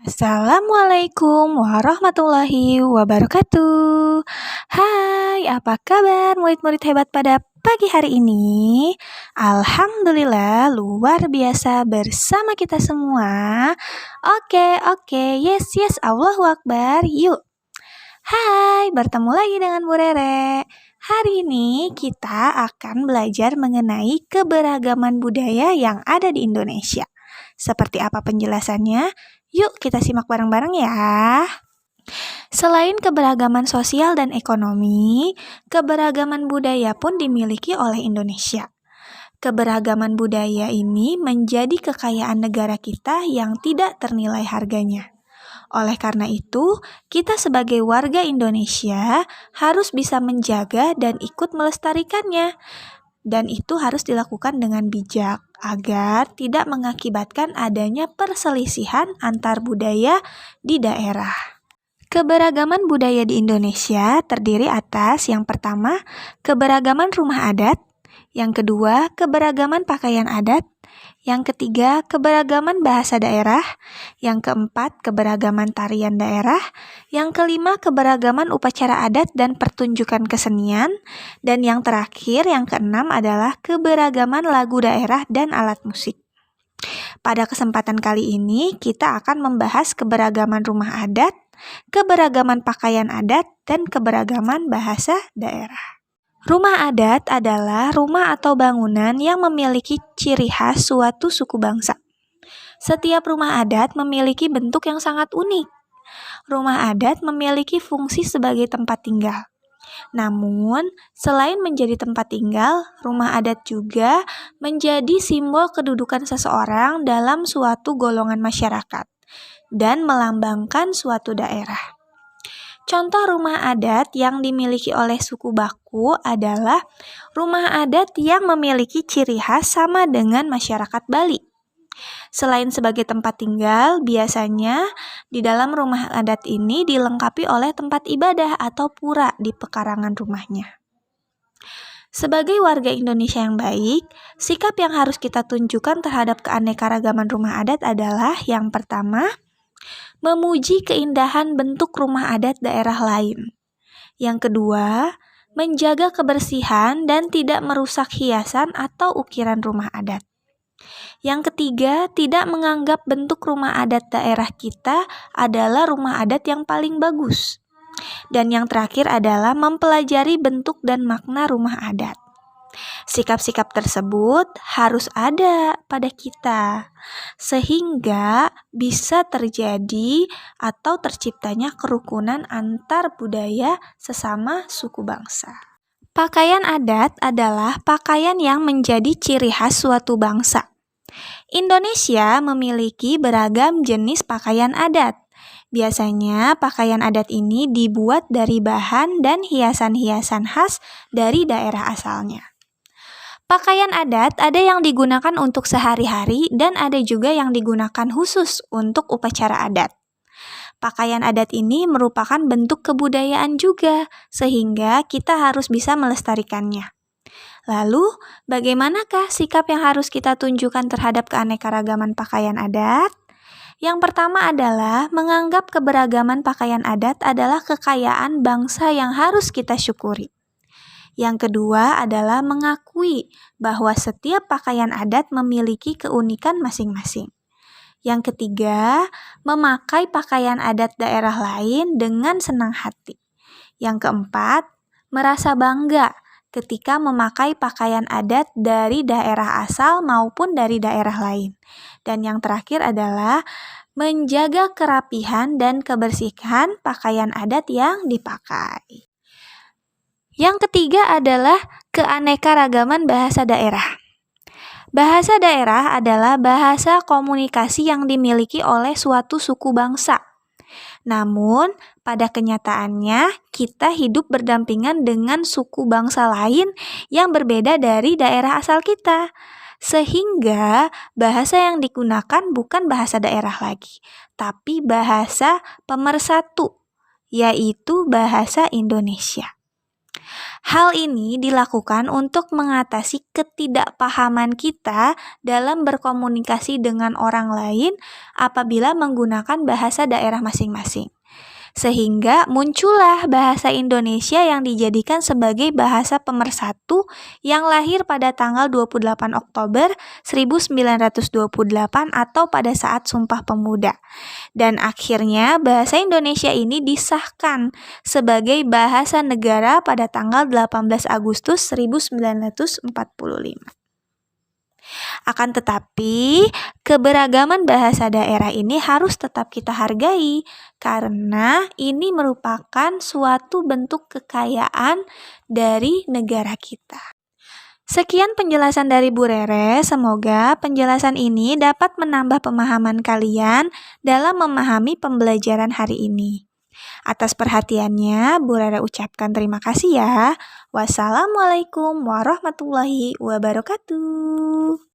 Assalamualaikum warahmatullahi wabarakatuh. Hai, apa kabar murid-murid hebat pada pagi hari ini? Alhamdulillah, luar biasa bersama kita semua. Oke, yes, Allahu Akbar. Yuk. Hai, bertemu lagi dengan Bu Rere. Hari ini kita akan belajar mengenai keberagaman budaya yang ada di Indonesia. Seperti apa penjelasannya? Yuk kita simak bareng-bareng ya. Selain keberagaman sosial dan ekonomi, keberagaman budaya pun dimiliki oleh Indonesia. Keberagaman budaya ini menjadi kekayaan negara kita yang tidak ternilai harganya. Oleh karena itu, kita sebagai warga Indonesia harus bisa menjaga dan ikut melestarikannya. Dan itu harus dilakukan dengan bijak agar tidak mengakibatkan adanya perselisihan antar budaya di daerah. Keberagaman budaya di Indonesia terdiri atas yang pertama, keberagaman rumah adat, yang kedua, keberagaman pakaian adat, yang ketiga, keberagaman bahasa daerah, yang keempat, keberagaman tarian daerah, yang kelima, keberagaman upacara adat dan pertunjukan kesenian, dan yang terakhir, yang keenam adalah keberagaman lagu daerah dan alat musik. Pada kesempatan kali ini, kita akan membahas keberagaman rumah adat, keberagaman pakaian adat, dan keberagaman bahasa daerah. Rumah adat adalah rumah atau bangunan yang memiliki ciri khas suatu suku bangsa. Setiap rumah adat memiliki bentuk yang sangat unik. Rumah adat memiliki fungsi sebagai tempat tinggal. Namun, selain menjadi tempat tinggal, rumah adat juga menjadi simbol kedudukan seseorang dalam suatu golongan masyarakat dan melambangkan suatu daerah. Contoh rumah adat yang dimiliki oleh suku Baku adalah rumah adat yang memiliki ciri khas sama dengan masyarakat Bali. Selain sebagai tempat tinggal, biasanya di dalam rumah adat ini dilengkapi oleh tempat ibadah atau pura di pekarangan rumahnya. Sebagai warga Indonesia yang baik, sikap yang harus kita tunjukkan terhadap keanekaragaman rumah adat adalah yang pertama, memuji keindahan bentuk rumah adat daerah lain. Yang kedua, menjaga kebersihan dan tidak merusak hiasan atau ukiran rumah adat. Yang ketiga, tidak menganggap bentuk rumah adat daerah kita adalah rumah adat yang paling bagus. Dan yang terakhir adalah mempelajari bentuk dan makna rumah adat. Sikap-sikap tersebut harus ada pada kita, sehingga bisa terjadi atau terciptanya kerukunan antar budaya sesama suku bangsa. Pakaian adat adalah pakaian yang menjadi ciri khas suatu bangsa. Indonesia memiliki beragam jenis pakaian adat. Biasanya pakaian adat ini dibuat dari bahan dan hiasan-hiasan khas dari daerah asalnya. Pakaian adat ada yang digunakan untuk sehari-hari dan ada juga yang digunakan khusus untuk upacara adat. Pakaian adat ini merupakan bentuk kebudayaan juga, sehingga kita harus bisa melestarikannya. Lalu, bagaimanakah sikap yang harus kita tunjukkan terhadap keanekaragaman pakaian adat? Yang pertama adalah menganggap keberagaman pakaian adat adalah kekayaan bangsa yang harus kita syukuri. Yang kedua adalah mengakui bahwa setiap pakaian adat memiliki keunikan masing-masing. Yang ketiga, memakai pakaian adat daerah lain dengan senang hati. Yang keempat, merasa bangga ketika memakai pakaian adat dari daerah asal maupun dari daerah lain. Dan yang terakhir adalah menjaga kerapihan dan kebersihan pakaian adat yang dipakai. Yang ketiga adalah keanekaragaman bahasa daerah. Bahasa daerah adalah bahasa komunikasi yang dimiliki oleh suatu suku bangsa. Namun, pada kenyataannya, kita hidup berdampingan dengan suku bangsa lain yang berbeda dari daerah asal kita. Sehingga, bahasa yang digunakan bukan bahasa daerah lagi, tapi bahasa pemersatu, yaitu bahasa Indonesia. Hal ini dilakukan untuk mengatasi ketidakpahaman kita dalam berkomunikasi dengan orang lain apabila menggunakan bahasa daerah masing-masing. Sehingga muncullah bahasa Indonesia yang dijadikan sebagai bahasa pemersatu yang lahir pada tanggal 28 Oktober 1928 atau pada saat Sumpah Pemuda. Dan akhirnya bahasa Indonesia ini disahkan sebagai bahasa negara pada tanggal 18 Agustus 1945. Akan tetapi, keberagaman bahasa daerah ini harus tetap kita hargai karena ini merupakan suatu bentuk kekayaan dari negara kita. Sekian penjelasan dari Bu Rere, semoga penjelasan ini dapat menambah pemahaman kalian dalam memahami pembelajaran hari ini. Atas perhatiannya, Bu Rere ucapkan terima kasih ya. Wassalamualaikum warahmatullahi wabarakatuh.